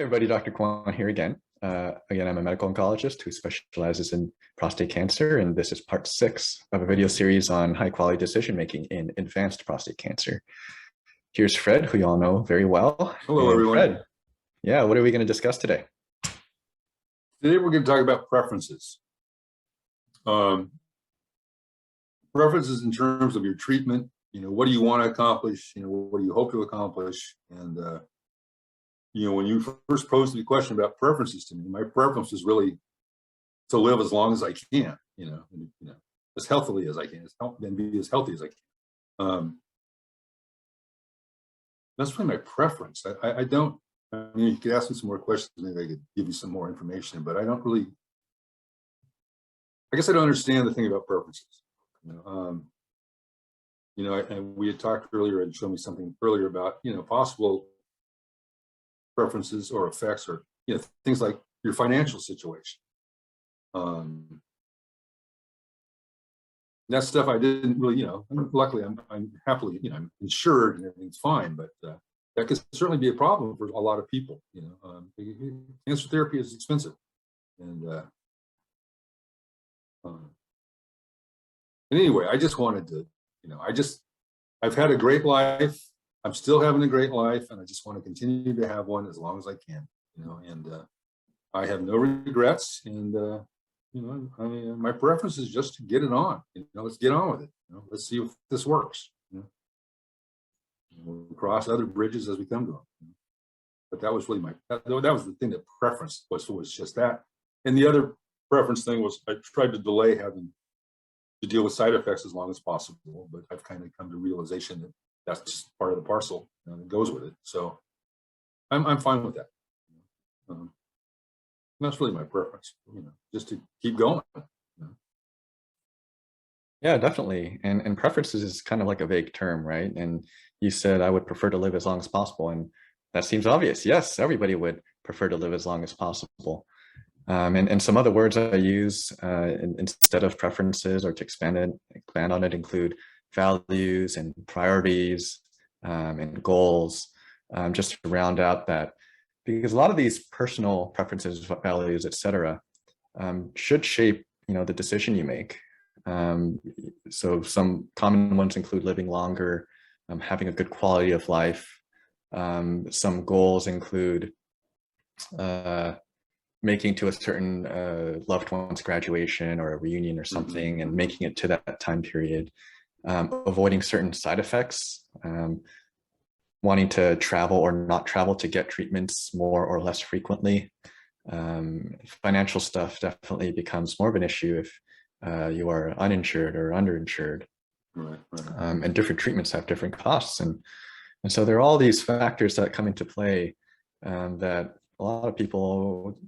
Hi, everybody. Dr. Kwon here again. Again, I'm a medical oncologist who specializes in prostate cancer, and this is part 6 of a video series on high-quality decision-making in advanced prostate cancer. Here's Fred, who you all know very well. Hello, everyone. Fred, yeah, what are we going to discuss today? Today, we're going to talk about preferences. Preferences in terms of your treatment. What do you want to accomplish? What do you hope to accomplish? And when you first posed the question about preferences to me, my preference is really to live as long as I can, as healthily as I can, and be as healthy as I can. That's really my preference. I don't, you could ask me some more questions, maybe I could give you some more information, but I don't really, I guess I don't understand the thing about preferences. And we had talked earlier and showed me something earlier about, possible preferences or effects or things like your financial situation. That stuff I didn't really, luckily I'm happily, I'm insured and everything's fine, but that could certainly be a problem for a lot of people. Cancer therapy is expensive, and anyway, I just wanted to, I've had a great life. I'm still having a great life, and I just want to continue to have one as long as I can, and I have no regrets. And, my preference is just to get it on, let's get on with it. Let's see if this works. We'll cross other bridges as we come to them. But that was really that was the thing, that preference was just that. And the other preference thing was I tried to delay having to deal with side effects as long as possible, but I've kind of come to realization that that's just part of the parcel that goes with it. So I'm fine with that. That's really my preference, just to keep going. Yeah, definitely. And preferences is kind of like a vague term, right? And you said I would prefer to live as long as possible. And that seems obvious. Yes, everybody would prefer to live as long as possible. And some other words I use instead of preferences or to expand on it include values and priorities and goals, just to round out that, because a lot of these personal preferences, values, etc., should shape the decision you make. So some common ones include living longer, having a good quality of life. Some goals include making to a certain loved one's graduation or a reunion or something, and making it to that time period. Avoiding certain side effects, wanting to travel or not travel to get treatments more or less frequently. Financial stuff definitely becomes more of an issue if you are uninsured or underinsured. Right. And different treatments have different costs. And so there are all these factors that come into play that a lot of people,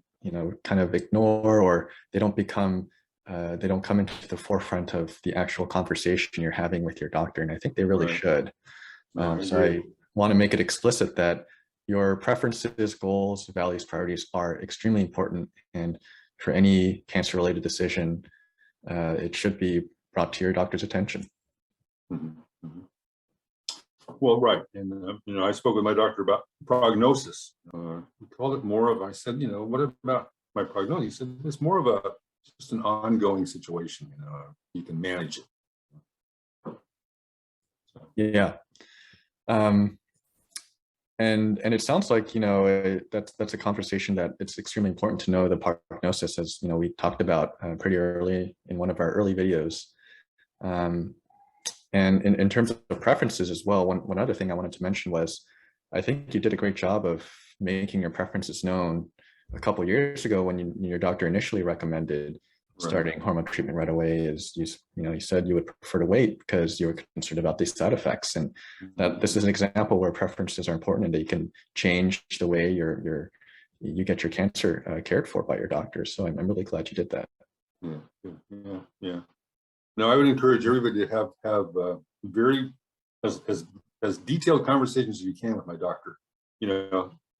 kind of ignore, or they don't come into the forefront of the actual conversation you're having with your doctor. And I think they really should. So I want to make it explicit that your preferences, goals, values, priorities are extremely important. And for any cancer-related decision, it should be brought to your doctor's attention. Well, right. And, I spoke with my doctor about prognosis. He called it more of, I said, what about my prognosis? He said, it's more of just an ongoing situation. You can manage it. So. Yeah. And it sounds like, that's a conversation that it's extremely important to know the prognosis, as, we talked about pretty early in one of our early videos. And in terms of preferences as well, one other thing I wanted to mention was, I think you did a great job of making your preferences known a couple of years ago when your doctor initially recommended starting hormone treatment right away. Is you said you would prefer to wait because you were concerned about these side effects, and that this is an example where preferences are important and that you can change the way you get your cancer cared for by your doctor. So I'm really glad you did that. Yeah. No, I would encourage everybody to have very as detailed conversations as you can with my doctor.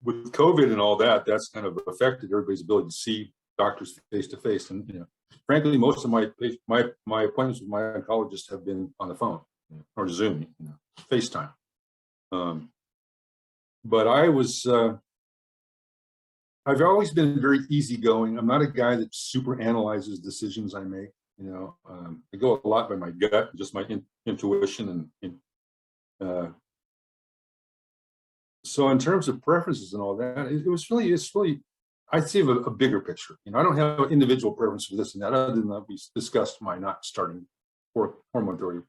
With COVID and all that, that's kind of affected everybody's ability to see doctors face to face. And frankly, most of my appointments with my oncologist have been on the phone or Zoom, FaceTime. But I was I've always been very easygoing. I'm not a guy that super analyzes decisions I make. You know, I go a lot by my gut, just my intuition, so in terms of preferences and all that, it's really, I see a bigger picture. You know, I don't have an individual preference for this and that, other than that we discussed my not starting hormone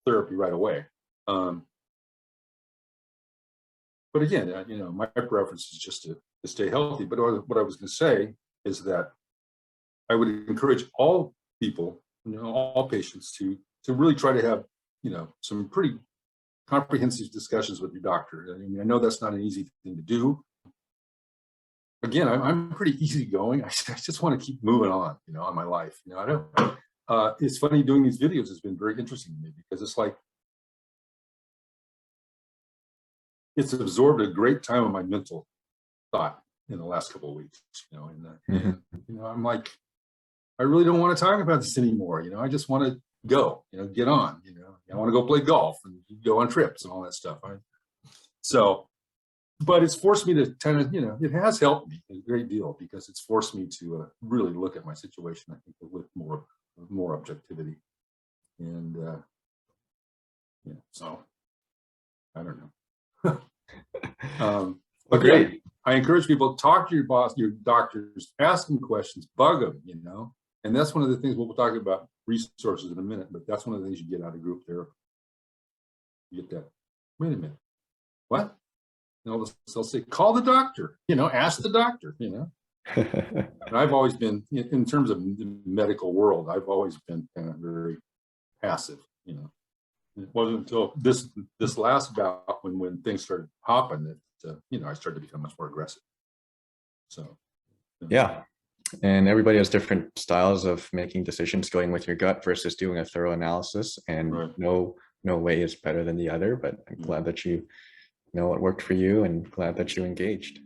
therapy right away. But again, you know, my preference is just to stay healthy. But what I was going to say is that I would encourage all people, you know, all patients to really try to have, you know, some pretty comprehensive discussions with your doctor. I mean, I know that's not an easy thing to do. Again, I'm pretty easygoing. I just want to keep moving on, you know, on my life. You know, I don't. It's funny, doing these videos has been very interesting to me, because it's like it's absorbed a great time of my mental thought in the last couple of weeks. You know, and you know, I'm like, I really don't want to talk about this anymore. You know, I just want to go, you know, get on, you know, I want to go play golf and go on trips and all that stuff. So, but it's forced me to kind of, you know, it has helped me a great deal, because it's forced me to really look at my situation, I think, with more objectivity. And yeah, so I don't know. But great. I encourage people to talk to your boss, your doctors, ask them questions, bug them, you know. And that's one of the things we'll talk about resources in a minute, but that's one of the things you get out of group therapy. You get that. Wait a minute. What? And they'll say, call the doctor, you know, ask the doctor, you know. And I've always been, in terms of the medical world, I've always been kind of very passive, you know. It wasn't until this last bout, when things started hopping, that you know, I started to become much more aggressive. So yeah. And everybody has different styles of making decisions, going with your gut versus doing a thorough analysis. And right. no way is better than the other. But I'm glad that you know what worked for you, and glad that you engaged.